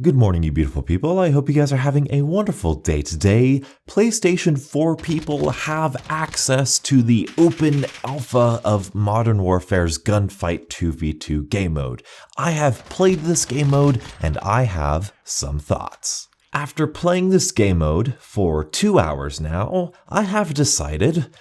Good morning, you beautiful people. I hope you guys are having a wonderful day today. PlayStation 4 people have access to the open alpha of Modern Warfare's Gunfight 2v2 game mode. I have played this game mode and I have some thoughts. After playing this game mode for 2 hours now, I have decided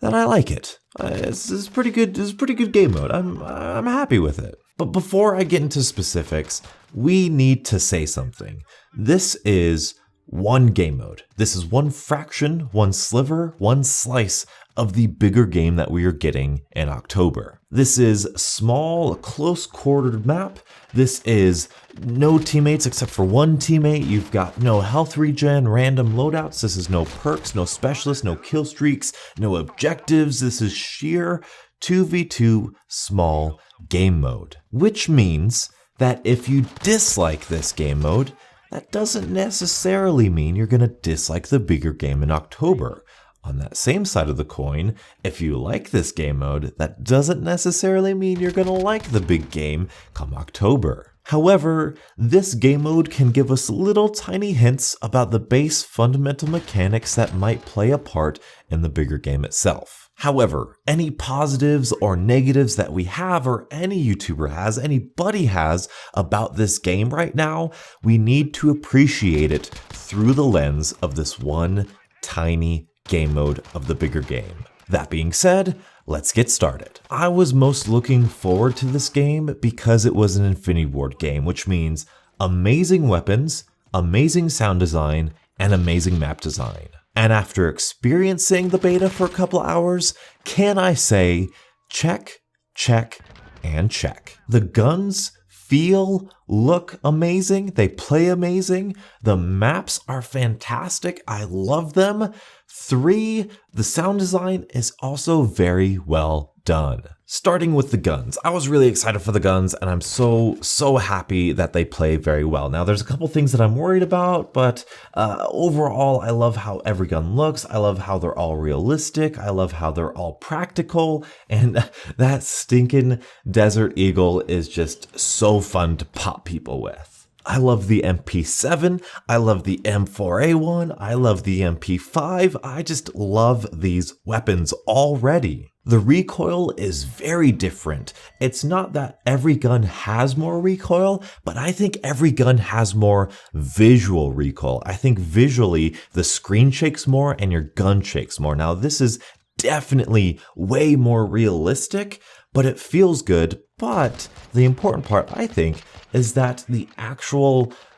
that I like it. This is pretty good. This is a pretty good game mode. I'm happy with it. But before I get into specifics, we need to say something. This is one game mode. This is one fraction, one sliver, one slice of the bigger game that we are getting in October. This is a small, close-quartered map. This is no teammates except for one teammate. You've got no health regen, random loadouts. This is no perks, no specialists, no kill streaks, no objectives. This is sheer 2v2 small game mode, which means that if you dislike this game mode, that doesn't necessarily mean you're going to dislike the bigger game in October. On that same side of the coin, if you like this game mode, that doesn't necessarily mean you're going to like the big game come October. However, this game mode can give us little tiny hints about the base fundamental mechanics that might play a part in the bigger game itself. However, any positives or negatives that we have, or any YouTuber has, anybody has about this game right now, we need to appreciate it through the lens of this one tiny game mode of the bigger game. That being said, let's get started. I was most looking forward to this game because it was an Infinity Ward game, which means amazing weapons, amazing sound design, and amazing map design. And after experiencing the beta for a couple hours, can I say check, check, and check. The guns feel, look amazing, they play amazing, the maps are fantastic, I love them. 3, the sound design is also very well done. Starting with the guns, I was really excited for the guns and I'm so happy that they play very well. Now there's a couple things that I'm worried about, but overall I love how every gun looks, I love how they're all realistic, I love how they're all practical, and that stinking Desert Eagle is just so fun to pop people with. I love the MP7, I love the M4A1, I love the MP5, I just love these weapons already. The recoil is very different. It's not that every gun has more recoil, but I think every gun has more visual recoil. I think visually the screen shakes more and your gun shakes more. Now this is definitely way more realistic, but it feels good. But the important part, I think, is that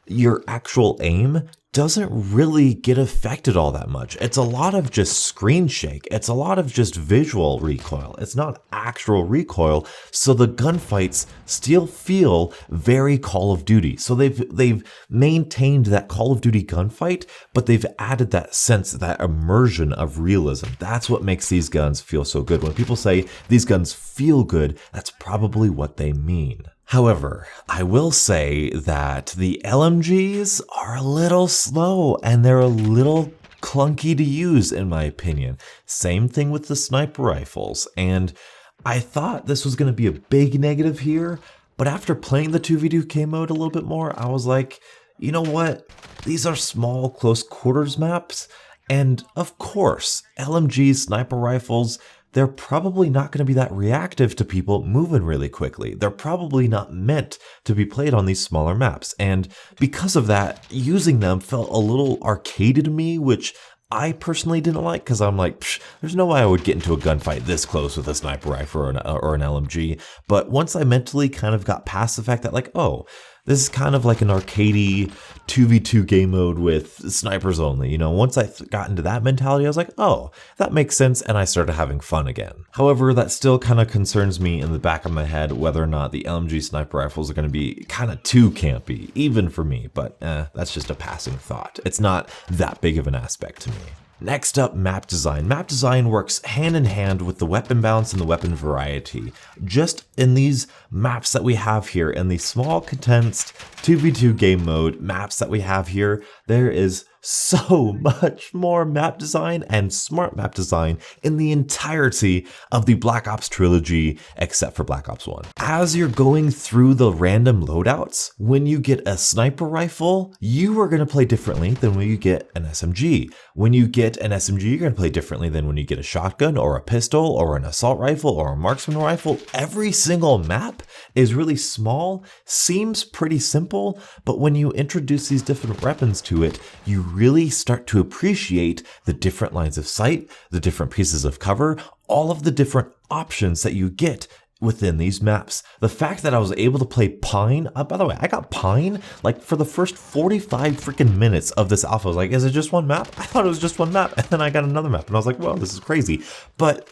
your actual aim doesn't really get affected all that much. It's a lot of just screen shake. It's a lot of just visual recoil. It's not actual recoil. So the gunfights still feel very Call of Duty. So they've maintained that Call of Duty gunfight, but they've added that sense, that immersion of realism. That's what makes these guns feel so good. When people say these guns feel good, that's probably what they mean. However, I will say that the LMGs are a little slow and they're a little clunky to use in my opinion. Same thing with the sniper rifles, and I thought this was going to be a big negative here, but after playing the 2v2K mode a little bit more, I was like, you know what? These are small close quarters maps, and of course, LMGs, sniper rifles, they're probably not going to be that reactive to people moving really quickly. They're probably not meant to be played on these smaller maps. And because of that, using them felt a little arcadey to me, which I personally didn't like, because I'm like, there's no way I would get into a gunfight this close with a sniper rifle or an LMG. But once I mentally kind of got past the fact that like, oh, this is kind of like an arcadey 2v2 game mode with snipers only. You know, once I got into that mentality, I was like, oh, that makes sense, and I started having fun again. However, that still kind of concerns me in the back of my head whether or not the LMG sniper rifles are going to be kind of too campy, even for me, but that's just a passing thought. It's not that big of an aspect to me. Next up, map design. Map design works hand in hand with the weapon balance and the weapon variety. Just in these maps that we have here, in the small condensed 2v2 game mode maps that we have here, there is so much more map design and smart map design in the entirety of the Black Ops trilogy, except for Black Ops 1. As you're going through the random loadouts, when you get a sniper rifle, you are going to play differently than when you get an SMG. When you get an SMG, you're going to play differently than when you get a shotgun or a pistol or an assault rifle or a marksman rifle. Every single map is really small, seems pretty simple, but when you introduce these different weapons to it, you really start to appreciate the different lines of sight, the different pieces of cover, all of the different options that you get within these maps. The fact that I was able to play Pine, by the way, I got Pine like for the first 45 freaking minutes of this alpha. I was like, is it just one map? I thought it was just one map. And then I got another map and I was like, whoa, this is crazy. But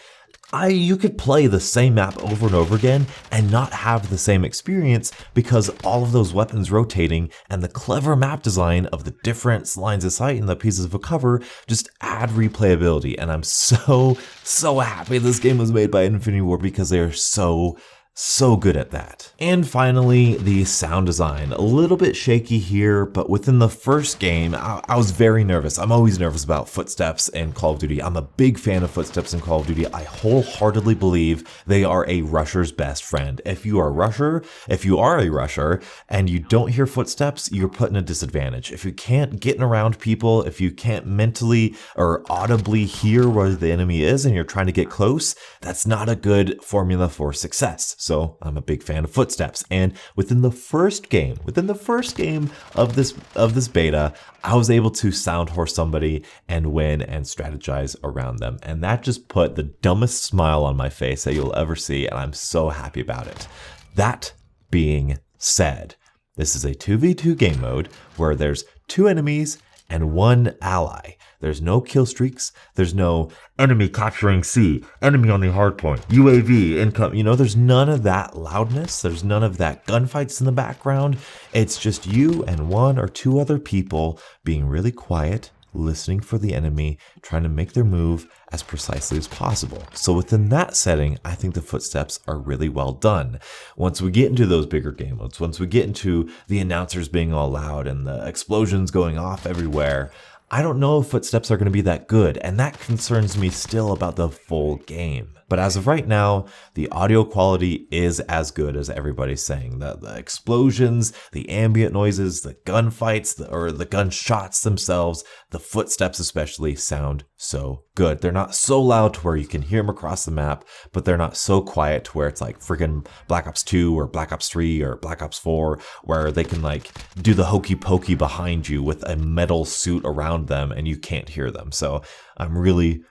you could play the same map over and over again and not have the same experience because all of those weapons rotating and the clever map design of the different lines of sight and the pieces of cover just add replayability. And I'm so happy this game was made by Infinity Ward because they are so good at that. And finally, the sound design. A little bit shaky here, but within the first game, I was very nervous. I'm always nervous about footsteps in Call of Duty. I'm a big fan of footsteps in Call of Duty. I wholeheartedly believe they are a rusher's best friend. If you are a rusher and you don't hear footsteps, you're put in a disadvantage. If you can't get around people, if you can't mentally or audibly hear where the enemy is and you're trying to get close, that's not a good formula for success. So I'm a big fan of footsteps. And within the first game of this beta, I was able to sound horse somebody and win and strategize around them. And that just put the dumbest smile on my face that you'll ever see. And I'm so happy about it. That being said, this is a 2v2 game mode where there's 2 enemies and 1 ally. There's no kill streaks. There's no enemy capturing C, enemy on the hard point, UAV, income. There's none of that loudness. There's none of that gunfights in the background. It's just you and 1 or 2 other people being really quiet, listening for the enemy, trying to make their move as precisely as possible. So within that setting, I think the footsteps are really well done. Once we get into those bigger game modes, once we get into the announcers being all loud and the explosions going off everywhere, I don't know if footsteps are going to be that good, and that concerns me still about the full game. But as of right now, the audio quality is as good as everybody's saying. The explosions, the ambient noises, the gunfights, or the gunshots themselves, the footsteps especially sound so good. They're not so loud to where you can hear them across the map, but they're not so quiet to where it's like friggin' Black Ops 2 or Black Ops 3 or Black Ops 4, where they can like do the hokey pokey behind you with a metal suit around them and you can't hear them. So I'm really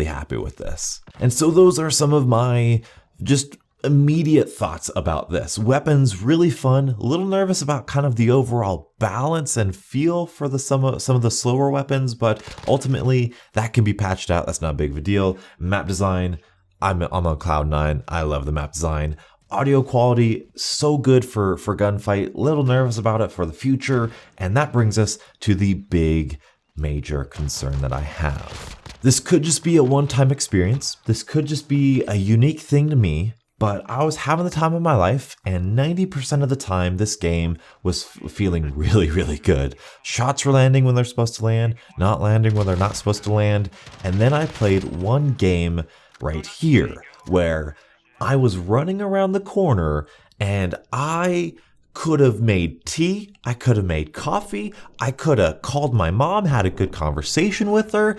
happy with this. And so those are some of my just immediate thoughts about this. Weapons, really fun. A little nervous about kind of the overall balance and feel for some of the slower weapons, but ultimately that can be patched out. That's not a big of a deal. Map design, I'm on cloud 9. I love the map design. Audio quality, so good for Gunfight. Little nervous about it for the future. And that brings us to the big major concern that I have. This could just be a one-time experience. This could just be a unique thing to me, but I was having the time of my life, and 90% of the time this game was feeling really good. Shots were landing when they're supposed to land, not landing when they're not supposed to land, and then I played one game right here where I was running around the corner and I could have made tea, I could have made coffee, I could have called my mom, had a good conversation with her,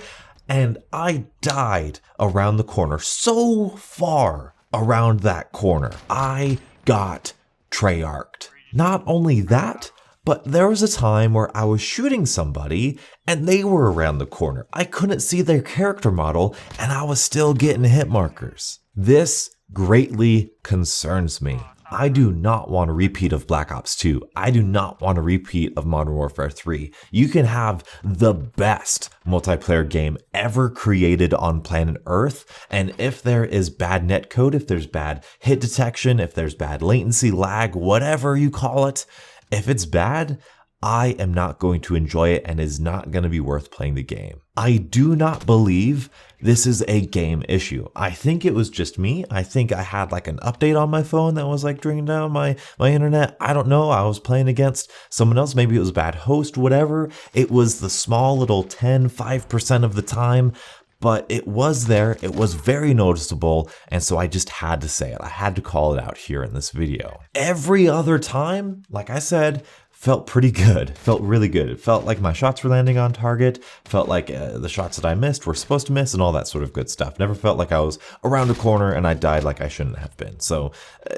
and I died around the corner, so far around that corner. I got Treyarched. Not only that, but there was a time where I was shooting somebody and they were around the corner. I couldn't see their character model and I was still getting hit markers. This greatly concerns me. I do not want a repeat of Black Ops 2. I do not want a repeat of Modern Warfare 3. You can have the best multiplayer game ever created on planet Earth, and if there is bad netcode, if there's bad hit detection, if there's bad latency, lag, whatever you call it, if it's bad, I am not going to enjoy it and is not going to be worth playing the game. I do not believe this is a game issue. I think it was just me. I think I had like an update on my phone that was like bringing down my internet. I don't know. I was playing against someone else. Maybe it was a bad host, whatever. It was the small little 5% of the time. But it was there, it was very noticeable, and so I just had to say it. I had to call it out here in this video. Every other time, like I said, felt pretty good, felt really good. It felt like my shots were landing on target, felt like the shots that I missed were supposed to miss and all that sort of good stuff. Never felt like I was around a corner and I died like I shouldn't have been. So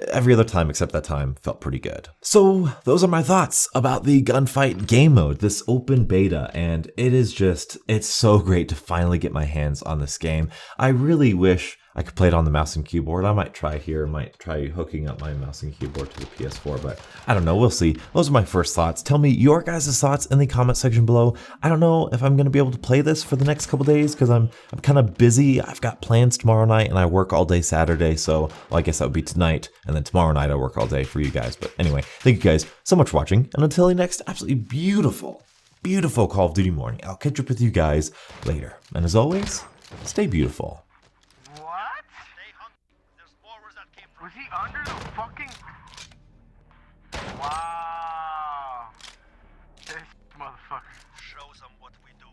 every other time except that time felt pretty good. So those are my thoughts about the Gunfight game mode, this open beta, and it's so great to finally get my hands on this game. I really wish I could play it on the mouse and keyboard. I might try hooking up my mouse and keyboard to the PS4, but I don't know, we'll see. Those are my first thoughts. Tell me your guys' thoughts in the comment section below. I don't know if I'm gonna be able to play this for the next couple days because I'm kind of busy. I've got plans tomorrow night and I work all day Saturday, so well, I guess that would be tonight, and then tomorrow night I work all day for you guys. But anyway, thank you guys so much for watching, and until the next absolutely beautiful Call of Duty morning, I'll catch up with you guys later. And as always, stay beautiful. Was he under the fucking... Wow. This motherfucker. Show them what we do.